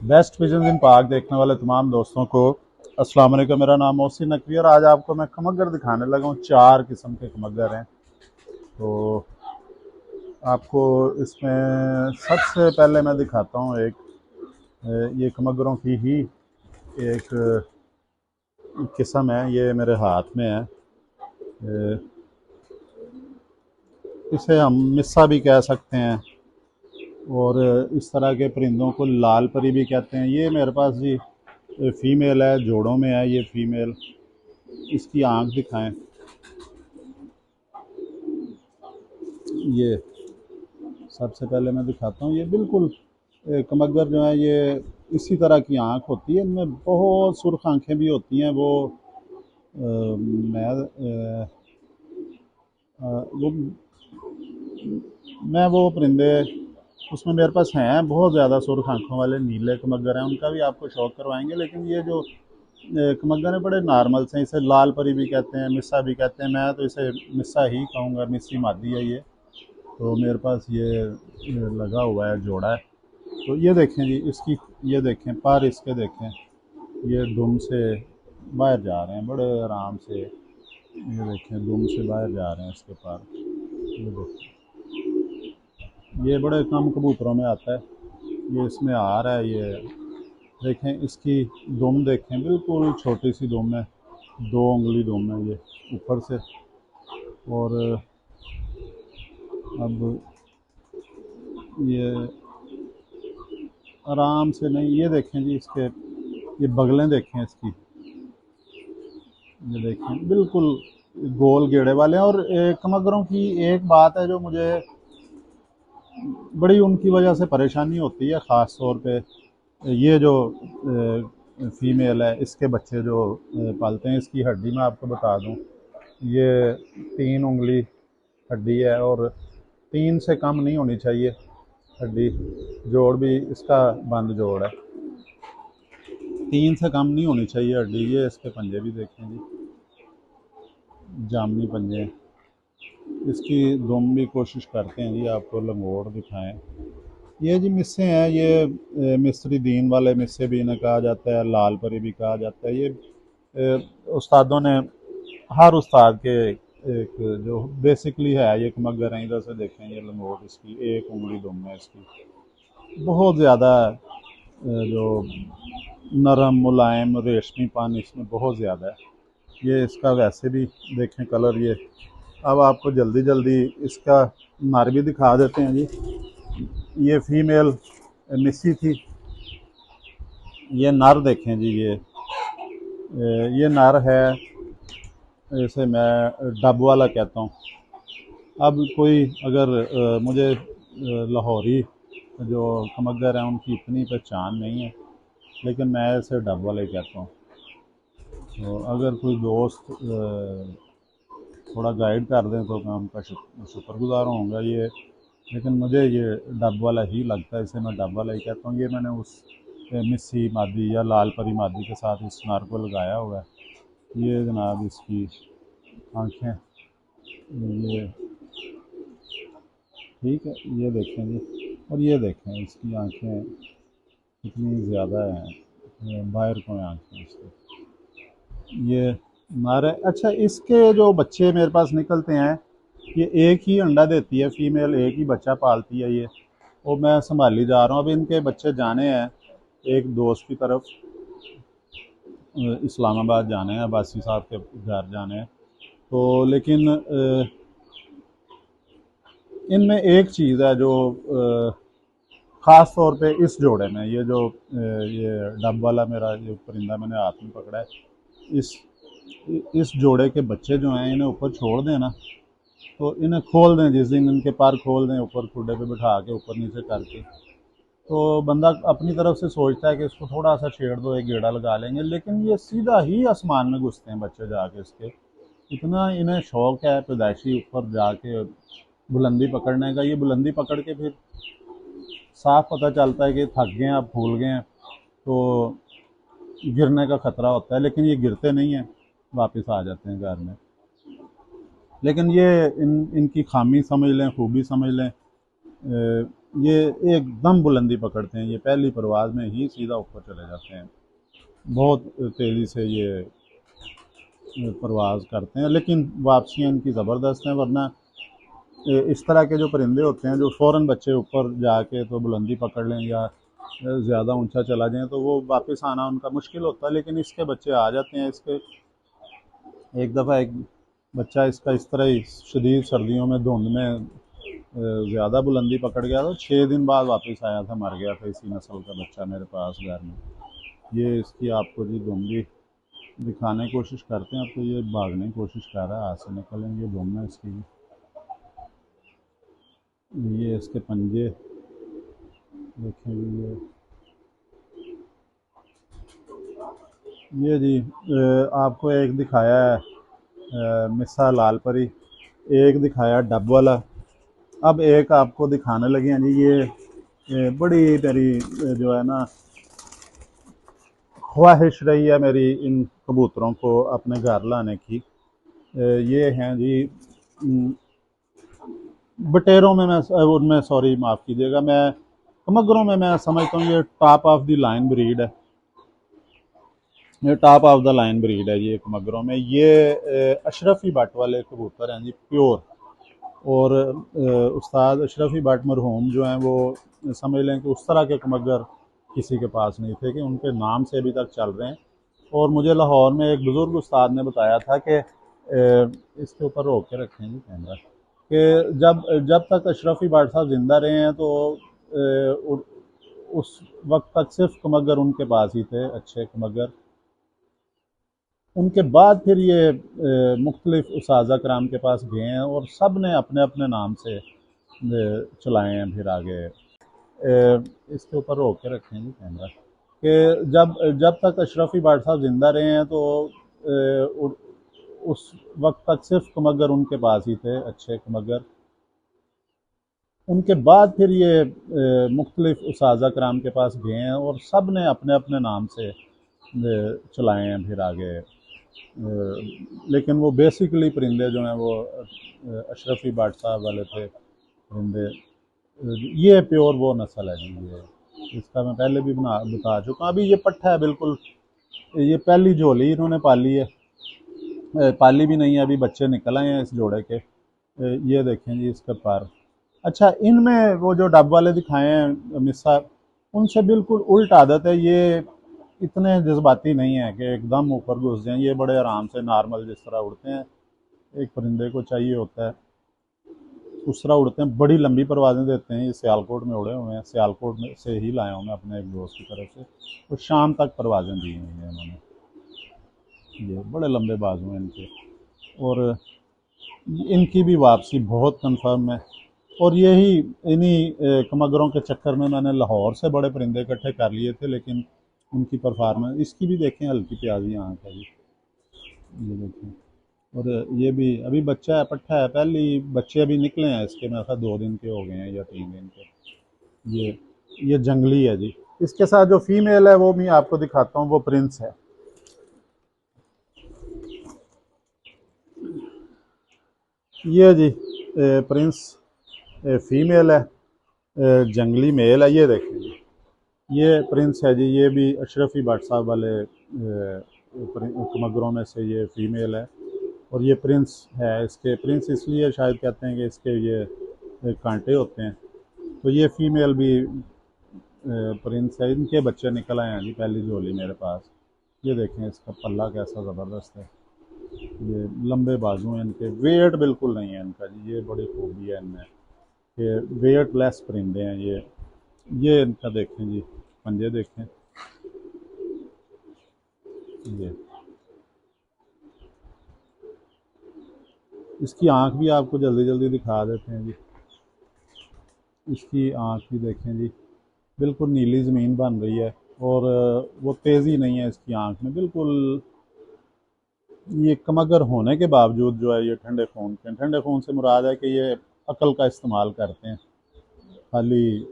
Best pigeon इन पाक देखने वाले तमाम दोस्तों को अस्सलाम वालेकुम। मेरा नाम मोहसिन नकवी और आज आपको मैं खमग्गर दिखाने लगा हूँ। 4 किस्म के खमग्गर हैं। तो आपको इसमें सबसे पहले मैं दिखाता हूँ ये खमग्गरों की ही एक किस्म है। ये मेरे हाथ में है। इसे हम मिस्सा भी कह सकते हैं और इस तरह के परिंदों को लाल परी भी कहते हैं। ये मेरे पास जी फीमेल है, जोड़ों में है ये फीमेल। इसकी आंख दिखाएं। ये सबसे पहले मैं दिखाता हूँ। ये बिल्कुल कमगर जो है ये इसी तरह की आंख होती है। इनमें बहुत सुर्ख आंखें भी होती हैं। मैं वो वो परिंदे उसमें मेरे पास हैं बहुत ज़्यादा सुर्ख आंखों वाले नीले कमगर हैं। उनका भी आपको शौक करवाएंगे। लेकिन ये जो कमगर है बड़े नॉर्मल से। इसे लाल परी भी कहते हैं, मिस्सा भी कहते हैं। मैं तो इसे मिस्सा ही कहूँगा, मिस्सी मादी है ये। तो मेरे पास ये लगा हुआ है, जोड़ा है। तो ये देखें जी इसकी, ये देखें पर इसके देखें, ये दुम से बाहर जा रहे हैं बड़े आराम से। ये देखें दुम से बाहर जा रहे हैं इसके पर। ये देखें, ये बड़े कम कबूतरों में आता है। ये इसमें आ रहा है। ये देखें इसकी दुम देखें, बिल्कुल छोटी सी दुम है, 2 उंगली दुम है ये ऊपर से। और अब ये आराम से नहीं, ये देखें जी इसके, ये बगलें देखें इसकी, ये देखें बिल्कुल गोल गेड़े वाले हैं। और कमगरों की एक बात है जो मुझे बड़ी उनकी वजह से परेशानी होती है, ख़ास तौर पे ये जो फीमेल है, इसके बच्चे जो पालते हैं, इसकी हड्डी मैं आपको बता दूं, ये 3 उंगली हड्डी है और 3 से कम नहीं होनी चाहिए हड्डी। जोड़ भी इसका बंद जोड़ है, 3 से कम नहीं होनी चाहिए हड्डी। ये इसके पंजे भी देखें जी, जामनी पंजे हैं। इसकी दुम भी कोशिश करते हैं जी आपको लंगोट दिखाएं। ये जी मिस्से हैं। ये मिस्री दीन वाले मिस्से भी इन्हें कहा जाता है, लाल परी भी कहा जाता है। ये उस्तादों ने, हर उस्ताद के एक जो बेसिकली है ये कमगर हैं। इधर से देखें, ये लंगोट इसकी 1 उंगली दुम है इसकी। बहुत ज़्यादा जो नरम मुलायम रेशमी पान इसमें बहुत ज़्यादा है। ये इसका वैसे भी देखें कलर। ये अब आपको जल्दी जल्दी इसका नर भी दिखा देते हैं जी। ये फीमेल मिस्सी थी। ये नर देखें जी, ये नर है। इसे मैं डब वाला कहता हूँ। अब कोई अगर मुझे लाहौरी जो खमगर हैं उनकी इतनी पहचान नहीं है, लेकिन मैं इसे डब वाला ही कहता हूँ। तो अगर कोई दोस्त थोड़ा गाइड कर दें तो मैं उनका शुक्रगुजार होऊंगा। ये लेकिन मुझे ये डब वाला ही लगता है, इसे मैं डब वाला ही कहता हूँ। ये मैंने उस मिस्सी मादी या लाल परी मादी के साथ इस नार को लगाया हुआ है। ये जनाब इसकी आँखें, ये ठीक है, ये देखें जी। और ये देखें इसकी आँखें कितनी ज़्यादा हैं, बाहर को हैं आँखें इसकी। ये नारे, अच्छा इसके जो बच्चे मेरे पास निकलते हैं, ये एक ही अंडा देती है फीमेल, एक ही बच्चा पालती है ये। और मैं संभाली जा रहा हूँ। अब इनके बच्चे जाने हैं एक दोस्त की तरफ, इस्लामाबाद जाने हैं, अब्बासी साहब के घर जाने हैं। तो लेकिन इनमें एक चीज़ है जो ख़ास तौर पे इस जोड़े में, ये जो ये डब वाला मेरा जो परिंदा मैंने हाथ में पकड़ा है, इस जोड़े के बच्चे जो हैं इन्हें ऊपर छोड़ दें ना, तो इन्हें खोल दें जिस दिन, इनके पर खोल दें ऊपर खुडे पे बिठा के ऊपर नीचे करके, तो बंदा अपनी तरफ से सोचता है कि इसको थोड़ा सा छेड़ दो, एक गेड़ा लगा लेंगे, लेकिन ये सीधा ही आसमान में घुसते हैं बच्चे जाके इसके। इतना इन्हें शौक है पैदाइशी ऊपर जाके बुलंदी पकड़ने का। ये बुलंदी पकड़ के फिर साफ पता चलता है कि थक गए हैं, अब फूल गए हैं, तो गिरने का ख़तरा होता है। लेकिन ये गिरते नहीं हैं, वापस आ जाते हैं घर में। लेकिन ये इनकी खामी समझ लें, खूबी समझ लें, ये एकदम बुलंदी पकड़ते हैं, ये पहली परवाज़ में ही सीधा ऊपर चले जाते हैं। बहुत तेज़ी से ये परवाज़ करते हैं, लेकिन वापसियाँ इनकी ज़बरदस्त हैं। वरना इस तरह के जो परिंदे होते हैं जो फ़ौरन बच्चे ऊपर जाके तो बुलंदी पकड़ लें या ज़्यादा ऊंचा चला जाएं तो वो वापस आना उनका मुश्किल होता है, लेकिन इसके बच्चे आ जाते हैं। इसके एक दफ़ा एक बच्चा इसका इस तरह ही शदीद सर्दियों में धुंध में ज़्यादा बुलंदी पकड़ गया था, 6 दिन बाद वापस आया था, मर गया था इसी नस्ल का बच्चा मेरे पास घर में। ये इसकी आपको जी दुम दिखाने की कोशिश करते हैं। अब तो ये भागने की कोशिश कर रहा है, हाथ से निकलें, ये दुम है इसकी। ये इसके पंजे देखें ये जी आपको एक दिखाया है मिस्सा लाल परी, एक दिखाया डब वाला, अब एक आपको दिखाने लगे हैं जी। ये बड़ी मेरी जो है ना ख्वाहिश रही है मेरी इन कबूतरों को अपने घर लाने की। ये हैं जी बटेरों में मैं उनमें सॉरी माफ़ कीजिएगा, मैं कमगरों में मैं समझता हूँ ये top of the line breed है। ये top of the line breed है ये कमगरों में। ये अशरफी बट वाले कबूतर हैं जी, प्योर। और उस्ताद अशरफी बट मरहूम जो हैं वो समझ लें कि उस तरह के कमगर किसी के पास नहीं थे कि उनके नाम से अभी तक चल रहे हैं। और मुझे लाहौर में एक बुज़ुर्ग उस्ताद ने बताया था कि इसके ऊपर रोक के रखें जी कैमरा, कि जब जब तक अशरफी बट साहब ज़िंदा रहे हैं तो उस वक्त तक सिर्फ कमगर उनके पास ही थे, अच्छे कमगर। उनके बाद फिर ये मुख्तलिफ उसाज़ा कराम के पास गए हैं और सब ने अपने अपने नाम से चलाए हैं फिर आगे। इसके ऊपर रोक के रखें जी कैमरा, कि जब जब तक अशरफी बट साहब ज़िंदा रहे हैं तो उस वक्त तक सिर्फ कमगर उनके पास ही थे, अच्छे कमगर। उनके बाद फिर ये मुख्तलिफ उसाज़ा कराम के पास गए हैं और सब ने अपने अपने नाम से चलाए हैं फिर आगे। लेकिन वो बेसिकली परिंदे जो हैं वो अशरफी बट साहब वाले थे परिंदे। ये प्योर वो नस्ल है जी, ये इसका मैं पहले भी बता चुका हूँ। अभी ये पट्ठा है बिल्कुल, ये पहली झोली इन्होंने पाली है, पाली भी नहीं है, अभी बच्चे निकल आए हैं इस जोड़े के। ये देखें जी इसके पर। अच्छा, इनमें वो जो डब वाले दिखाए हैं मिस्सा, उनसे बिल्कुल उल्ट आदत है। ये इतने जज्बाती नहीं है कि एकदम ऊपर घुस जाएं, ये बड़े आराम से नॉर्मल जिस तरह उड़ते हैं एक परिंदे को चाहिए होता है उस तरह उड़ते हैं। बड़ी लंबी परवाज़ें देते हैं। ये सियालकोट में उड़े हुए हैं, सियालकोट में से ही लाया हूँ मैं अपने एक दोस्त की तरफ से, तो शाम तक परवाज़ें दी हुई हैं उन्होंने। ये बड़े लंबे बाजू हैं इनके, और इनकी भी वापसी बहुत कन्फर्म है। और यही इन्हीं कमगरों के चक्कर में मैंने लाहौर से बड़े परिंदे इकट्ठे कर लिए थे, लेकिन उनकी परफॉर्मेंस, इसकी भी देखें हल्की प्याजी आँख है जी, ये देखें। और ये भी अभी बच्चा है, पट्ठा है, पहली बच्चे अभी निकले हैं इसके, मेरे ख्याल 2 दिन के हो गए हैं या 3 दिन के। ये जंगली है जी। इसके साथ जो फीमेल है वो मैं आपको दिखाता हूँ, वो प्रिंस है। ये जी प्रिंस फीमेल है, जंगली मेल है। ये देखें जी, ये प्रिंस है जी, ये भी अशरफी भट्ट साहब वाले मगरों में से ये फीमेल है। और ये प्रिंस है। इसके प्रिंस इसलिए शायद कहते हैं कि इसके ये कांटे होते हैं। तो ये फीमेल भी प्रिंस है। इनके बच्चे निकल आए हैं जी, पहली झोली मेरे पास। ये देखें इसका पल्ला कैसा ज़बरदस्त है, ये लंबे बाजू हैं इनके, वेट बिल्कुल नहीं है इनका जी, ये बड़ी खूबी है इनमें कि वेट लेस परिंदे हैं ये इनका देखें जी, पंजे देखें ये। इसकी आँख भी आपको जल्दी जल्दी दिखा देते हैं जी। इसकी आँख भी देखें जी, बिल्कुल नीली ज़मीन बन रही है, और वो तेज़ी नहीं है इसकी आँख में बिल्कुल। ये कमगर होने के बावजूद जो है ये ठंडे खून से मुराद है कि ये अक्ल का इस्तेमाल करते हैं, खाली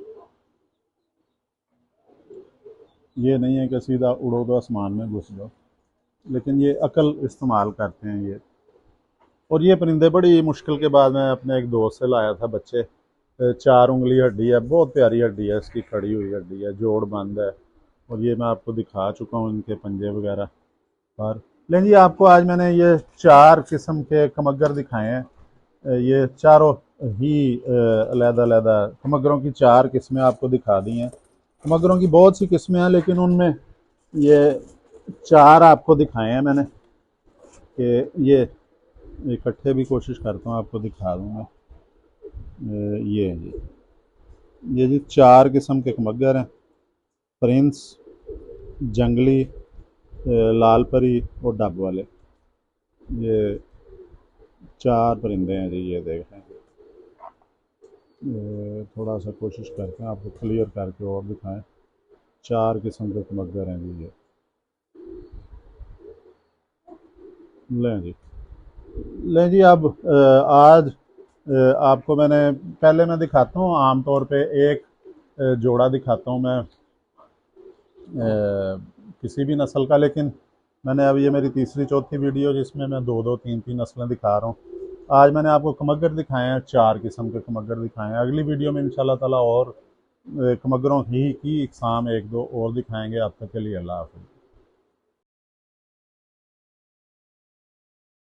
ये नहीं है कि सीधा उड़ो तो आसमान में घुस जाओ, लेकिन ये अक्ल इस्तेमाल करते हैं ये। और ये परिंदे बड़ी मुश्किल के बाद मैं अपने एक दोस्त से लाया था बच्चे, 4 उंगली हड्डी है, बहुत प्यारी हड्डी है, इसकी खड़ी हुई हड्डी है, जोड़ बंद है। और ये मैं आपको दिखा चुका हूँ इनके पंजे वगैरह पर। लेकिन जी आपको आज मैंने ये 4 किस्म के कमगर दिखाए हैं। ये चारों ही अलग-अलग कमगरों की 4 किस्में आपको दिखा दी हैं। कमगरों की बहुत सी किस्में हैं, लेकिन उनमें ये 4 आपको दिखाए हैं मैंने, कि ये इकट्ठे भी कोशिश करता हूँ आपको दिखा दूँ मैं। ये है जी, ये जी 4 किस्म के कमगर हैं। प्रिंस, जंगली, लाल परी और डब वाले, ये 4 परिंदे हैं जी। ये देखें, थोड़ा सा कोशिश करते हैं आपको क्लियर करके और दिखाएं। 4 किस्म के कमगर हैं जी ये। लें जी, लें जी। अब आज आपको मैंने, पहले मैं दिखाता हूँ आमतौर पे एक जोड़ा दिखाता हूँ मैं किसी भी नस्ल का। लेकिन मैंने अब ये मेरी तीसरी चौथी वीडियो जिसमें मैं 2-2 3-3 नस्लें दिखा रहा हूँ। आज मैंने आपको कमगर दिखाए हैं, 4 किस्म के कमगर दिखाए हैं। अगली वीडियो में इंशाल्लाह ताला और कमगरों ही की इकसाम 1-2 और दिखाएंगे। अब तक के लिए अल्लाह हाफ़िज़।